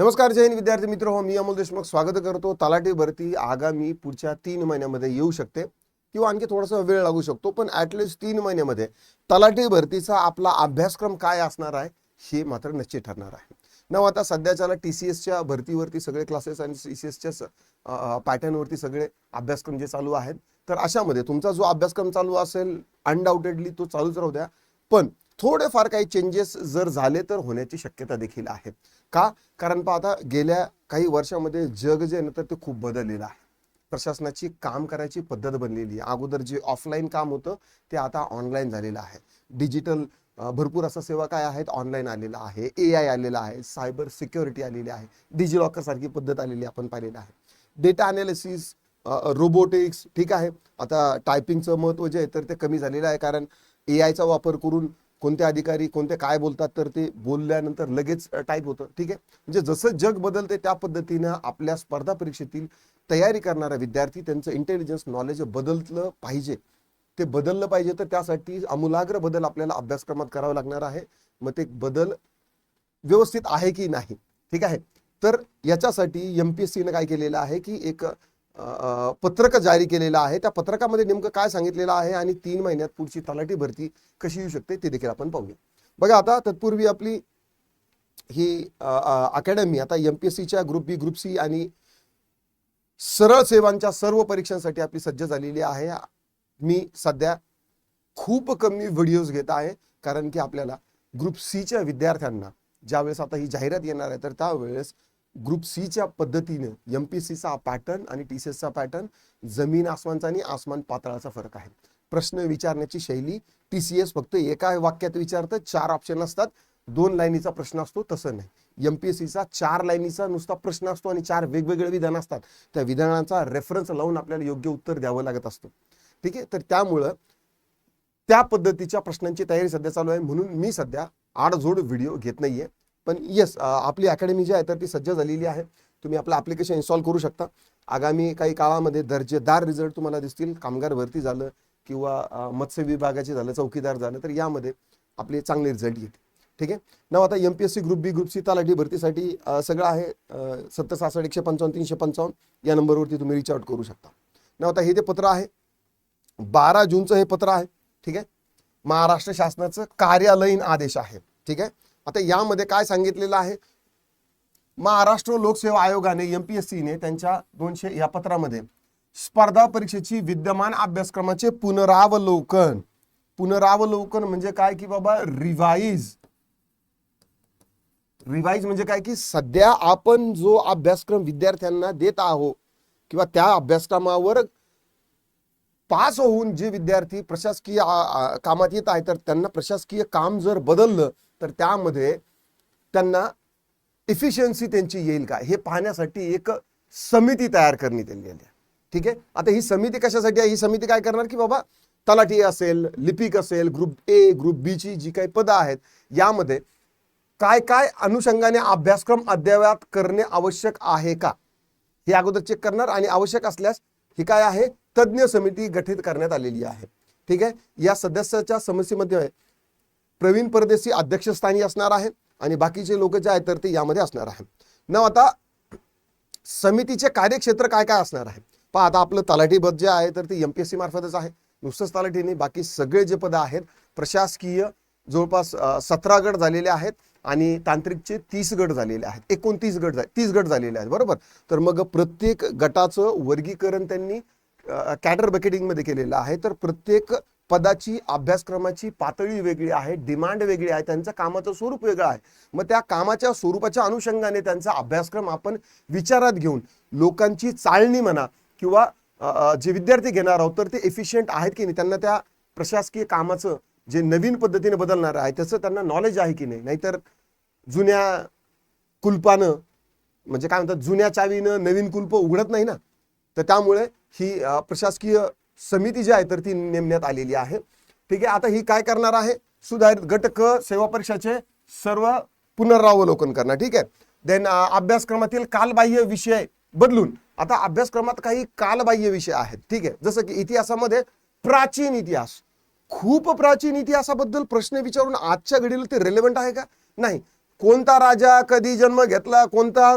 नमस्कार, जय हिंद विद्यार्थी मित्र हो, मी अमोल देशमुख स्वागत करतो। तलाठी भरती आगामी पुढच्या 3 महिन्यामध्ये येऊ शकते किंवा आणखी थोडासा वेळ लागू शकतो, पण ॲटलिस्ट 3 महिन्यामध्ये तलाठी भरतीचा आपला अभ्यासक्रम काय असणार आहे हे मात्र निश्चित ठरणार आहे ना। आता सध्याच्याला TCSच्या भरतीवरती सगळे क्लासेस आणि CCSच्या पॅटर्नवरती सगळे अभ्यासक्रम जे चालू आहेत, तर अशामध्ये तुमचा जो अभ्यासक्रम चालू असेल अनडाऊटेडली तो चालूच राहू द्या, पण थोडेफार काही चेंजेस जर झाले तर होण्याची शक्यता देखील आहे। का? कारण आता गेल्या काही वर्षामध्ये जग जे ना तर ते खूप बदललेलं आहे। प्रशासनाची काम करायची पद्धत बनलेली आहे। अगोदर जे ऑफलाईन काम होतं ते आता ऑनलाईन झालेलं आहे। डिजिटल भरपूर असा सेवा काय आहेत, ऑनलाईन आलेला आहे, AI आलेला आहे, सायबर सिक्युरिटी आलेली आहे, डिजिलॉकर सारखी पद्धत आलेली आपण पाहिलेलं आहे, डेटा अनालिसिस, रोबोटिक्स, ठीक आहे। आता टायपिंगचं महत्त्व जे आहे तर ते कमी झालेलं आहे, कारण AIचा वापर करून कोणते अधिकारी कोणते काय बोलतात तर ते बोलल्यानंतर लगेच टाईप होतं, ठीक आहे। म्हणजे जसं जग बदलते त्या पद्धतीनं आपल्या स्पर्धा परीक्षेतील तयारी करणारा विद्यार्थी त्यांचं इंटेलिजन्स नॉलेज बदललं पाहिजे, ते बदललं पाहिजे। तर त्यासाठी आमूलाग्र बदल आपल्याला अभ्यासक्रमात करावा लागणार आहे। मग ते बदल व्यवस्थित आहे की नाही, ठीक आहे। तर याच्यासाठी MPSCने काय केलेलं आहे की एक पत्रक जारी केलेलं आहे। त्या पत्रकामध्ये नेमकं काय सांगितलेलं आहे आणि 3 महिन्यात पुढची तलाठी भरती कशी येऊ शकते ते देखील आपण पाहूया। बघा, आता तत्पूर्वी आपली ही अकॅडमी आता MPSCच्या ग्रुप बी, ग्रुप सी आणि सरळ सेवांच्या सर्व परीक्षांसाठी आपली सज्ज झालेली आहे। मी सध्या खूप कमी व्हिडिओज घेत आहे, कारण की आपल्याला ग्रुप सीच्या विद्यार्थ्यांना ज्यावेळेस आता ही जाहिरात येणार आहे तर त्यावेळेस ग्रुप सीच्या पद्धतीने MPSCचा पॅटर्न आणि TCSचा पॅटर्न जमीन आसमानचा आणि आसमान पातळाचा फरक आहे। प्रश्न विचारण्याची शैली TCS फक्त एका वाक्यात विचारतं, 4 ऑप्शन असतात, 2 लाईनीचा प्रश्न असतो, तसं नाही। MPSCचा 4 लाईनीचा नुसता प्रश्न असतो आणि 4 वेगवेगळे विधान असतात। त्या विधानाचा रेफरन्स लावून आपल्याला योग्य उत्तर द्यावं लागत असतं, ठीक आहे। तर त्यामुळं त्या पद्धतीच्या प्रश्नांची तयारी सध्या चालू आहे, म्हणून मी सध्या आडजोड व्हिडिओ घेत नाहीये। पण येस, आपली अकॅडमी जी आहे तर ती सज्ज झालेली आहे। तुम्ही आपलं ॲप्लिकेशन इन्स्टॉल करू शकता। आगामी काही काळामध्ये दर्जेदार रिझल्ट तुम्हाला दिसतील। कामगार भरती झालं किंवा मत्स्य विभागाचे झालं, चौकीदार झालं, तर यामध्ये आपले चांगले रिझल्ट येतील, ठीक आहे ना। आता MPSC ग्रुप बी, ग्रुप सी तलाठी भरतीसाठी सगळं आहे। 7066 155 355 या नंबरवरती तुम्ही रीच आउट करू शकता ना। आता हे ते पत्र आहे, 12 जूनचं हे पत्र आहे, ठीक आहे। महाराष्ट्र शासनाचं कार्यालयीन आदेश आहे, ठीक आहे। आता यामध्ये काय सांगितलेलं आहे, महाराष्ट्र लोकसेवा आयोगाने MPSCने त्यांच्या 200 या पत्रामध्ये स्पर्धा परीक्षेची विद्यमान अभ्यासक्रमाचे पुनरावलोकन म्हणजे काय की बाबा रिवाइज म्हणजे काय की सध्या आपण जो अभ्यासक्रम विद्यार्थ्यांना देत आहोत किंवा त्या अभ्यासक्रमावर पास होऊन जे विद्यार्थी प्रशासकीय कामात येत आहेत तर त्यांना प्रशासकीय काम जर बदललं तर त्यामध्ये त्यांना इफिशियन्सी त्यांची येईल का हे पाहण्यासाठी एक समिती तयार करण्यात आलेली आहे, ठीक आहे। आता ही समिती कशासाठी आहे? ही समिती काय करणार की बाबा तलाठी असेल, लिपिक असेल, ग्रुप A, ग्रुप B ची जी काही पदं आहेत यामध्ये काय काय अनुषंगाने अभ्यासक्रम अद्ययावत करणे आवश्यक आहे का हे अगोदर चेक करणार आणि आवश्यक असल्यास ही काय आहे, तज्ञ समिती गठीत करण्यात आलेली आहे, ठीक आहे। या सदस्याच्या समितीमध्ये प्रवीण परदेशी अध्यक्षस्थानी असणार आहे आणि बाकीचे लोक जे आहेत तर ते यामध्ये असणार आहे ना। आता समितीचे कार्यक्षेत्र काय काय असणार आहे पहा। आता आपलं तलाठी पद जे आहे तर ते MPSC मार्फतच आहे, नुसतंच तलाठी नाही, बाकी सगळे जे पद आहेत प्रशासकीय जवळपास 17 गट झालेले आहेत आणि तांत्रिकचे 30 गट झालेले आहेत, 29 गट 30 गट झालेले आहेत, बरोबर। तर मग प्रत्येक गटाचं वर्गीकरण त्यांनी कॅडर बकेटिंगमध्ये केलेलं आहे। तर प्रत्येक पदाची अभ्यासक्रमाची पातळी वेगळी आहे, डिमांड वेगळी आहे, त्यांचं कामाचं स्वरूप वेगळं आहे। मग त्या कामाच्या स्वरूपाच्या अनुषंगाने त्यांचा अभ्यासक्रम आपण विचारात घेऊन लोकांची चाळणी म्हणा किंवा जे विद्यार्थी घेणार आहोत तर ते एफिशियंट आहेत की नाही, त्यांना त्या प्रशासकीय कामाचं जे नवीन पद्धतीने बदलणार आहे त्याचं त्यांना नॉलेज आहे की नाही। नाहीतर जुन्या कुलपानं म्हणजे काय म्हणतात, जुन्या चावीनं नवीन कुलप उघडत नाही ना। तर त्यामुळे ही प्रशासकीय समिती जी आहे तर ती नेमण्यात आलेली आहे, ठीक आहे। आता ही काय करणार आहे, सुधारित गट क सेवा परीक्षाचे सर्व पुनरावलोकन करणार, ठीक आहे। देन अभ्यासक्रमातील कालबाह्य विषय बदलून आता अभ्यासक्रमात काही कालबाह्य विषय आहेत, ठीक आहे। जसं की इतिहासामध्ये प्राचीन इतिहास, खूप प्राचीन इतिहासाबद्दल प्रश्न विचारून आजच्या घडीला ते रिलेव्हंट आहे का? नाही। कोणता राजा कधी जन्म घेतला, कोणता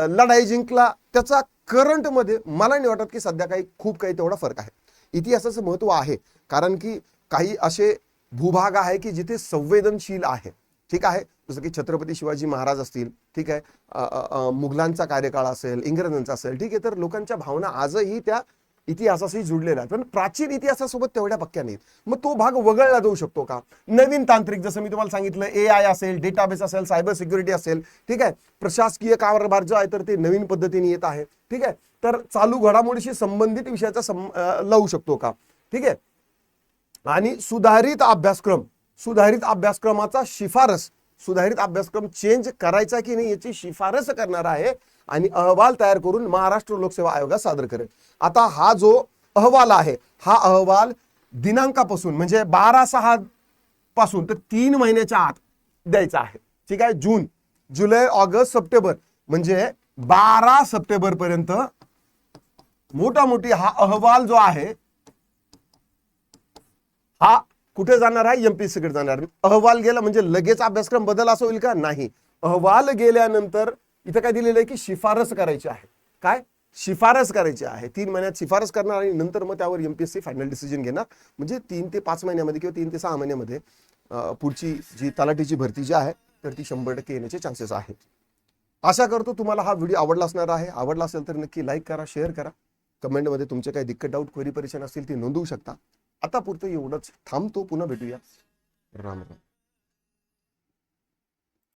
लढाई जिंकला, त्याचा करंटमध्ये मला नाही वाटत की सध्या खूप काही तेवढा फरक आहे. इतिहासाचं महत्व आहे, कारण की काही असे भूभाग आहे की जिथे संवेदनशील आहे. ठीक आहे, जसं की छत्रपती शिवाजी महाराज असतील, ठीक आहे, मुघलांचा कार्यकाळ असेल, इंग्रजांचा असेल, ठीक आहे, तर लोकांच्या भावना आजही त्या इतिहासाशी जुडलेला आहे, पण प्राचीन इतिहासासोबत तेवढ्या पक्क्या नाहीत. मग तो भाग वगळला जाऊ शकतो का? नवीन तांत्रिक, जसं मी तुम्हाला सांगितलं, AI असेल, डेटाबेस असेल, सायबर सिक्युरिटी असेल, ठीक आहे, प्रशासकीय कारभार जो आहे तर ते नवीन पद्धतीने येत आहे. ठीक आहे, तर चालू घडामोडीशी संबंधित विषयाचा लावू शकतो का? ठीक आहे, आणि सुधारित अभ्यासक्रमाचा सुधारित अभ्यासक्रम चेंज करायचा की नाही याची शिफारस करणार आहे आणि अहवाल तयार करून महाराष्ट्र लोकसेवा आयोगात सादर करेल. आता हा जो अहवाल आहे, हा अहवाल दिनांकापासून म्हणजे 12/6 पासून तर 3 महिन्याच्या आत द्यायचा आहे. ठीक आहे, जून, जुलै, ऑगस्ट, सप्टेंबर म्हणजे 12 सप्टेंबर पर्यंत मोठी हा अहवाल जो आहे हा कुठे जाणार आहे? MPSC कडे जाणार. अहवाल गेला म्हणजे लगेच अभ्यासक्रम बदल असं होईल का? नाही. अहवाल गेल्यानंतर इथं काय दिलेलं आहे की शिफारस करायची आहे. काय शिफारस करायची आहे? 3 महिन्यात शिफारस करणार आणि नंतर मग त्यावर MPSC फायनल डिसिजन घेणार. म्हणजे 3 ते 5 महिन्यामध्ये किंवा 3 ते 6 महिन्यामध्ये पुढची जी तलाठीची भरती जी आहे तर ती 100% येण्याचे चान्सेस आहेत. आशा करतो तुम्हाला हा व्हिडिओ आवडला असणार आहे. आवडला असेल तर नक्की लाईक करा, शेअर करा. कमेंटमध्ये तुमचे काही दिक्कत, डाऊट, क्वेरी, परेशान असतील ती नोंदवू शकता. आता पुरतं एवढंच. थांबतो, पुन्हा भेटूया. राम राम.